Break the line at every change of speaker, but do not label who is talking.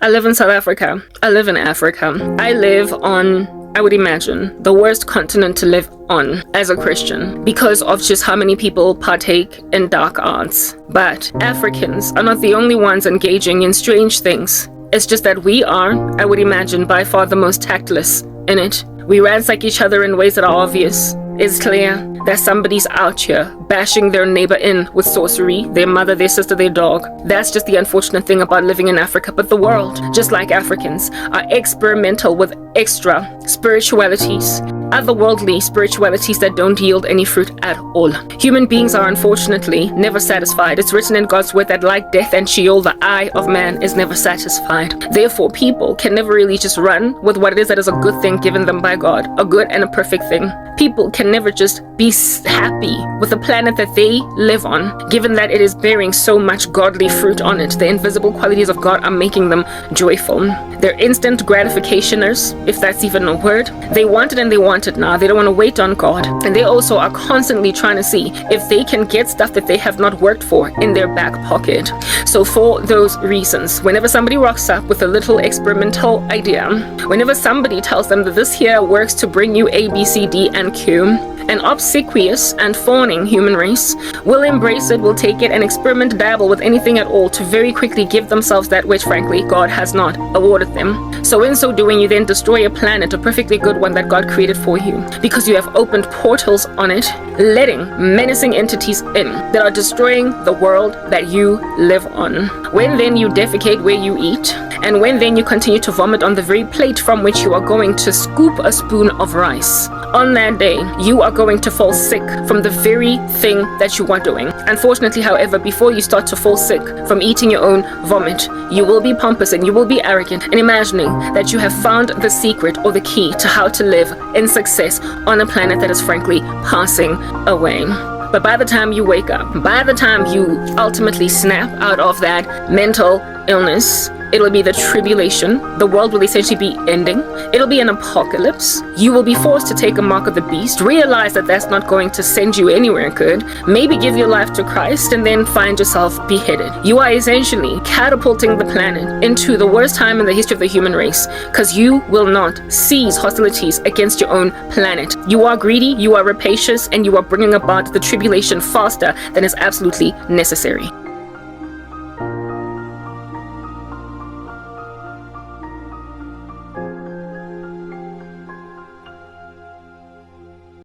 I live in South Africa. I live in Africa. I live on, I would imagine, the worst continent to live on as a Christian because of just how many people partake in dark arts. But Africans are not the only ones engaging in strange things. It's just that we are, I would imagine, by far the most tactless in it. We ransack each other in ways that are obvious. It's clear that somebody's out here bashing their neighbor in with sorcery, their mother, their sister, their dog. That's just the unfortunate thing about living in Africa. But the world, just like Africans, are experimental with extra spiritualities, otherworldly spiritualities that don't yield any fruit at all. Human beings are unfortunately never satisfied. It's written in God's word that like death and Sheol, the eye of man is never satisfied. Therefore, people can never really just run with what it is that is a good thing given them by God, a good and a perfect thing. People can never just be happy with the planet that they live on, given that it is bearing so much godly fruit on it. The invisible qualities of God are making them joyful. They're instant gratificationers, if that's even a word. They want it and they want it now. They don't want to wait on God. And they also are constantly trying to see if they can get stuff that they have not worked for in their back pocket. So for those reasons, whenever somebody rocks up with a little experimental idea, whenever somebody tells them that this here works to bring you A, B, C, D, and Q, an obsequious and fawning human race will embrace it, will take it, and experiment, dabble with anything at all to very quickly give themselves that which, frankly, God has not awarded them. So in so doing, you then destroy a planet, a perfectly good one that God created for you, because you have opened portals on it, letting menacing entities in that are destroying the world that you live on. When then you defecate where you eat, and when then you continue to vomit on the very plate from which you are going to scoop a spoon of rice, on that day, you are going to fall sick from the very thing that you are doing. Unfortunately, however, before you start to fall sick from eating your own vomit, you will be pompous and you will be arrogant and imagining that you have found the secret or the key to how to live in success on a planet that is frankly passing away. But by the time you wake up, by the time you ultimately snap out of that mental illness, it'll be the tribulation. The world will essentially be ending. It'll be an apocalypse. You will be forced to take a mark of the beast, realize that that's not going to send you anywhere good, maybe give your life to Christ, and then find yourself beheaded. You are essentially catapulting the planet into the worst time in the history of the human race, because you will not cease hostilities against your own planet. You are greedy, you are rapacious, and you are bringing about the tribulation faster than is absolutely necessary.